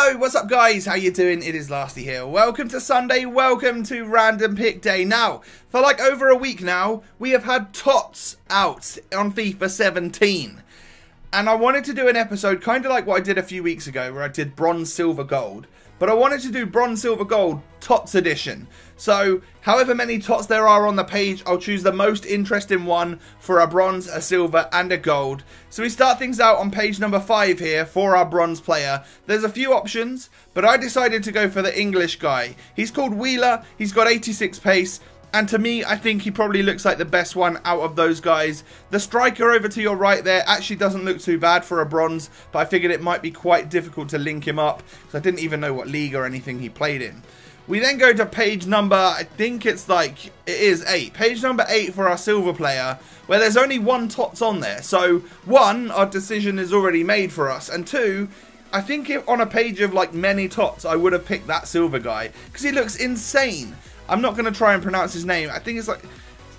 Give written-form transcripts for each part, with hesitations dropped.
Yo, what's up guys? How you doing? It is La5ty here. Welcome to Sunday, welcome to Random Pick Day. Now, for like over a week now, we have had TOTS out on FIFA 17. And I wanted to do an episode kind of like what I did a few weeks ago where I did Bronze, Silver, Gold. But I wanted to do Bronze, Silver, Gold TOTS edition. So, however many TOTS there are on the page, I'll choose the most interesting one for a Bronze, a Silver, and a Gold. So we start things out on page number 5 here for our Bronze player. There's a few options, but I decided to go for the English guy. He's called Wheeler, he's got 86 pace. And to me, I think he probably looks like the best one out of those guys. The striker over to your right there actually doesn't look too bad for a bronze, but I figured it might be quite difficult to link him up because I didn't even know what league or anything he played in. We then go to page number, I think it's like, it is 8. Page number 8 for our silver player, where there's only one TOTS on there. So, 1, our decision is already made for us, and 2, I think if on a page of like many TOTS, I would have picked that silver guy because he looks insane. I'm not going to try and pronounce his name. I think it's like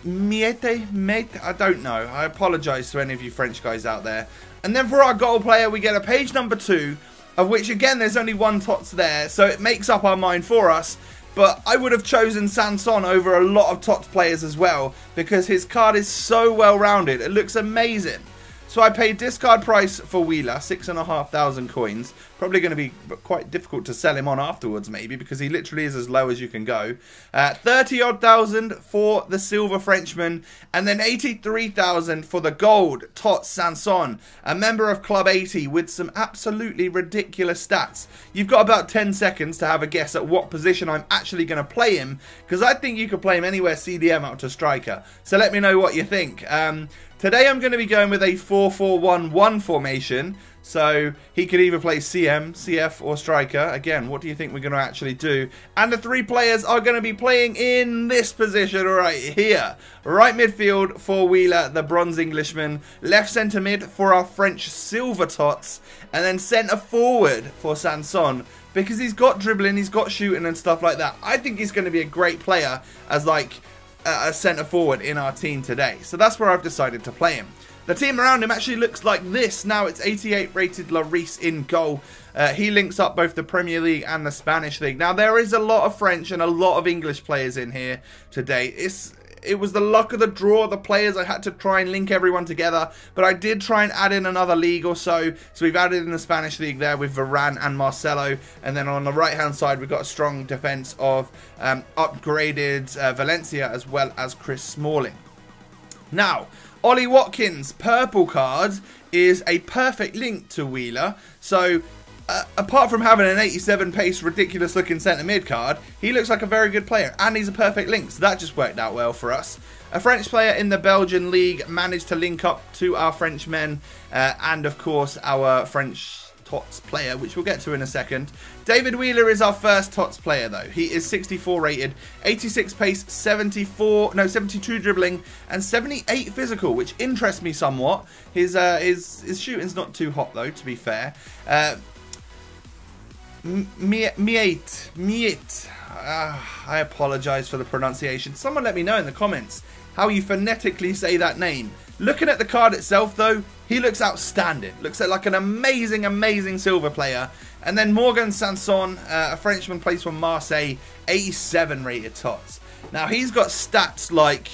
Mete. I don't know. I apologise to any of you French guys out there. And then for our goal player, we get a page number 2, of which again there's only one TOTS there, so it makes up our mind for us. But I would have chosen Sanson over a lot of TOTS players as well because his card is so well rounded. It looks amazing. So I paid discard price for Wheeler, 6,500 coins. Probably going to be quite difficult to sell him on afterwards maybe because he literally is as low as you can go. 30-odd thousand for the silver Frenchman and then 83,000 for the gold TOTS Sanson, a member of Club 80 with some absolutely ridiculous stats. You've got about 10 seconds to have a guess at what position I'm actually going to play him because I think you could play him anywhere CDM up to striker. So let me know what you think. Today I'm going to be going with a 4-4-1-1 formation, so he could either play CM, CF or striker. Again, what do you think we're going to actually do? And the 3 players are going to be playing in this position right here. Right midfield for Wheeler, the bronze Englishman. Left centre mid for our French silver TOTS. And then centre forward for Sanson. Because he's got dribbling, he's got shooting and stuff like that. I think he's going to be a great player as like a centre forward in our team today. So that's where I've decided to play him. The team around him actually looks like this. Now it's 88 rated Lloris in goal. He links up both the Premier League and the Spanish League. Now there is a lot of French and a lot of English players in here today. It was the luck of the draw, the players. I had to try and link everyone together. But I did try and add in another league or so. So we've added in the Spanish League there with Varane and Marcelo. And then on the right-hand side, we've got a strong defence of upgraded Valencia as well as Chris Smalling. Now, Ollie Watkins' purple card is a perfect link to Wheeler. So apart from having an 87 pace ridiculous looking centre mid card, he looks like a very good player and he's a perfect link, so that just worked out well for us. A French player in the Belgian league managed to link up to our Frenchmen and of course our French TOTS player, which we'll get to in a second. David Wheeler is our first TOTS player though. He is 64 rated, 86 pace, 72 dribbling and 78 physical, which interests me somewhat. His shooting's not too hot though, to be fair. Miet. I apologise for the pronunciation. Someone let me know in the comments how you phonetically say that name. Looking at the card itself though, he looks outstanding. Looks like an amazing silver player. And then Morgan Sanson, a Frenchman, plays for Marseille, 87 rated TOTS. Now he's got stats like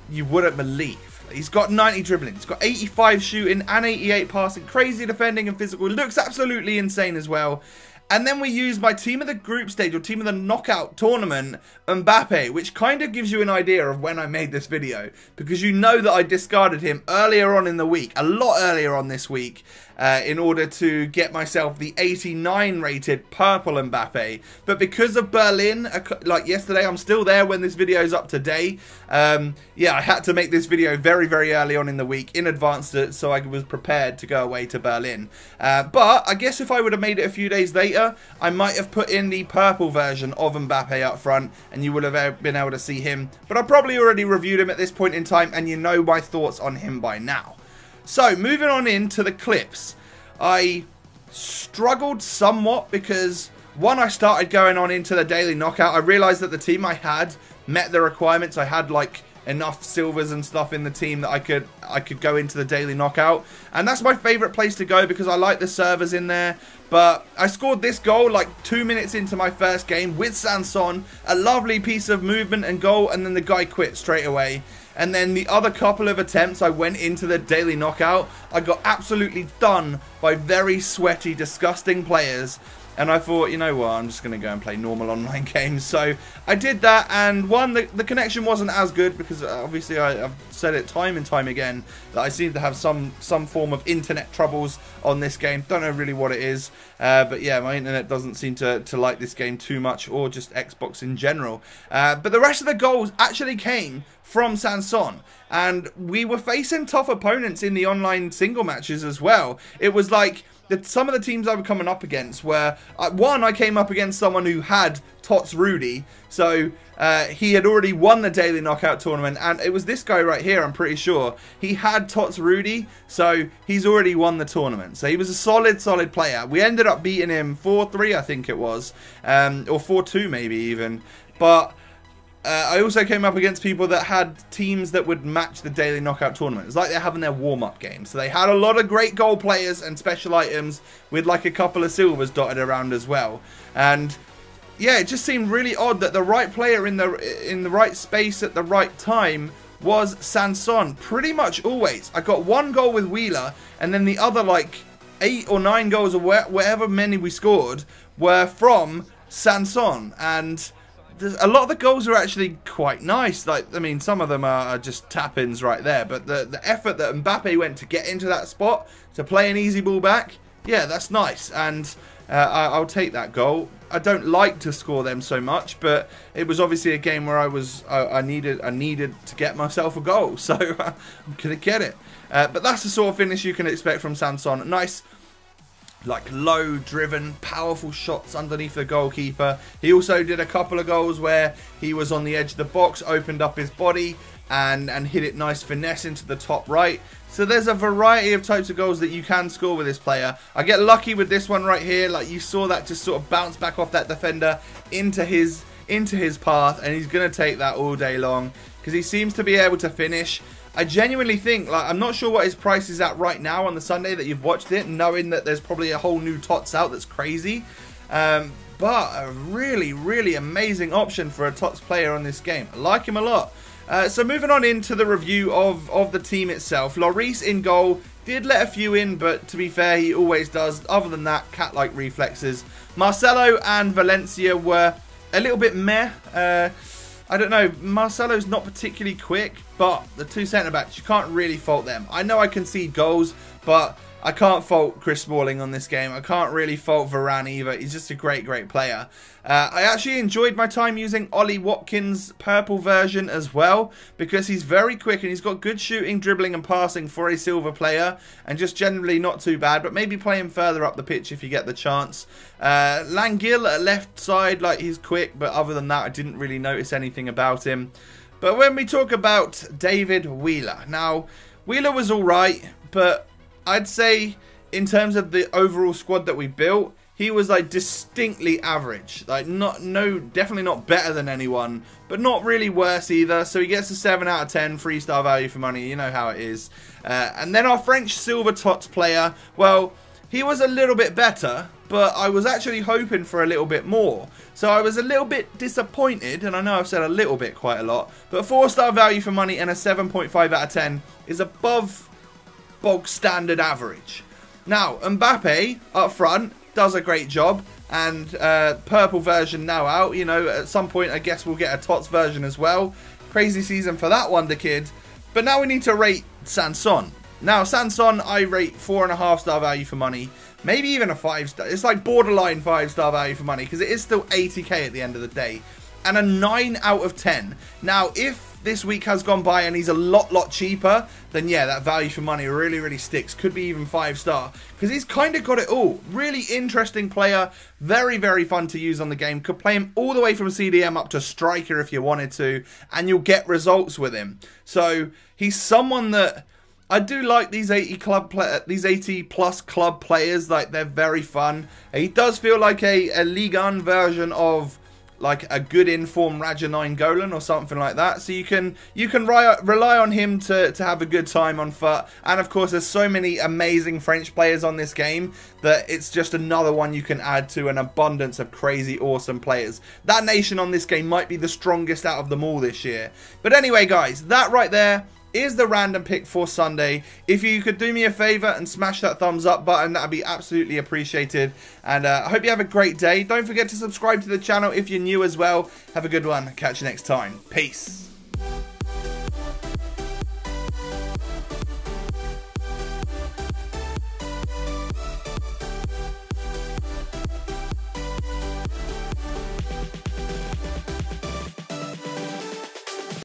you wouldn't believe. He's got 90 dribbling, he's got 85 shooting and 88 passing, crazy defending and physical. Looks absolutely insane as well. And then we use my team of the group stage or team of the knockout tournament, Mbappe, which kind of gives you an idea of when I made this video. Because you know that I discarded him earlier on in the week, a lot earlier on this week, in order to get myself the 89 rated purple Mbappe. But because of Berlin, like yesterday, I'm still there when this video is up today. Yeah, I had to make this video very early on in the week in advance so I was prepared to go away to Berlin. But I guess if I would have made it a few days later, I might have put in the purple version of Mbappe up front and you would have been able to see him. But I probably already reviewed him at this point in time and you know my thoughts on him by now. So moving on into the clips. I struggled somewhat because one, I started going on into the daily knockout. I realised that the team I had met the requirements. I had like enough silvers and stuff in the team that I could go into the daily knockout, and that's my favorite place to go because I like the servers in there. But I scored this goal like 2 minutes into my first game with Sanson. A lovely piece of movement and goal, and then the guy quit straight away. And then the other couple of attempts I went into the daily knockout, I got absolutely done by very sweaty, disgusting players. And I thought, you know what, I'm just going to go and play normal online games. So I did that, and one, the connection wasn't as good because obviously I've said it time and time again that I seem to have some form of internet troubles on this game. Don't know really what it is, but yeah, my internet doesn't seem to like this game too much, or just Xbox in general. But the rest of the goals actually came from Sanson, and we were facing tough opponents in the online single matches as well. It was like some of the teams I were coming up against were, one, I came up against someone who had TOTS Rudy, so he had already won the daily knockout tournament, and it was this guy right here, I'm pretty sure. He had TOTS Rudy, so he's already won the tournament. So he was a solid player. We ended up beating him 4-3, I think it was, or 4-2 maybe even, but I also came up against people that had teams that would match the daily knockout tournament. It's like they're having their warm-up game. So they had a lot of great goal players and special items with like a couple of silvers dotted around as well. And yeah, it just seemed really odd that the right player in the right space at the right time was Sanson. Pretty much always. I got one goal with Wheeler, and then the other like 8 or 9 goals or whatever many we scored were from Sanson. And a lot of the goals are actually quite nice. Like, I mean, some of them are just tap-ins right there. But the effort that Mbappe went to get into that spot, to play an easy ball back, yeah, that's nice. And I'll take that goal. I don't like to score them so much, but it was obviously a game where I needed to get myself a goal. So I'm going to get it. But that's the sort of finish you can expect from Sanson. Nice, like low driven, powerful shots underneath the goalkeeper. He also did a couple of goals where he was on the edge of the box, opened up his body and hit it nice finesse into the top right. So there's a variety of types of goals that you can score with this player. I get lucky with this one right here. Like, you saw that just sort of bounce back off that defender into his path, and he's going to take that all day long because he seems to be able to finish. I genuinely think, like, I'm not sure what his price is at right now on the Sunday that you've watched it, knowing that there's probably a whole new TOTS out that's crazy. But a really amazing option for a TOTS player on this game. I like him a lot. So moving on into the review of the team itself. Lloris in goal. Did let a few in, but to be fair, he always does. Other than that, cat-like reflexes. Marcelo and Valencia were a little bit meh. I don't know, Marcelo's not particularly quick, but the two centre-backs, you can't really fault them. I know I concede goals, but I can't fault Chris Smalling on this game. I can't really fault Varane either. He's just a great player. I actually enjoyed my time using Ollie Watkins' purple version as well, because he's very quick and he's got good shooting, dribbling and passing for a silver player, and just generally not too bad, but maybe play him further up the pitch if you get the chance. Langil at left side, like, he's quick, but other than that I didn't really notice anything about him. But when we talk about David Wheeler, now Wheeler was alright, but I'd say in terms of the overall squad that we built, he was like distinctly average. Like, definitely not better than anyone, but not really worse either. So he gets a 7 out of 10, 3-star value for money. You know how it is. And then our French silver TOTS player, well, he was a little bit better, but I was actually hoping for a little bit more. So I was a little bit disappointed, and I know I've said a little bit quite a lot, but 4-star value for money and a 7.5 out of 10 is above bog standard average. Now, Mbappe up front does a great job, and purple version now out. You know, at some point I guess we'll get a TOTS version as well. Crazy season for that wonder kid. But now we need to rate Sanson. Now, Sanson, I rate 4.5-star value for money. Maybe even a 5-star. It's like borderline 5-star value for money, because it is still 80k at the end of the day. And a 9 out of 10. Now, if this week has gone by and he's a lot cheaper, then yeah, that value for money really sticks. Could be even 5-star, because he's kind of got it all. Really interesting player, very fun to use on the game. Could play him all the way from CDM up to striker if you wanted to, and you'll get results with him. So he's someone that I do like. These 80 plus club players, like, they're very fun. He does feel like a Ligue 1 version of like a good informed Raja 9 Golan or something like that. So you can rely on him to have a good time on FUT. And of course, there's so many amazing French players on this game that it's just another one you can add to an abundance of crazy awesome players. That nation on this game might be the strongest out of them all this year. But anyway, guys, that right there is the random pick for Sunday. If you could do me a favor and smash that thumbs up button, that would be absolutely appreciated. And I hope you have a great day. Don't forget to subscribe to the channel if you're new as well. Have a good one. Catch you next time. Peace.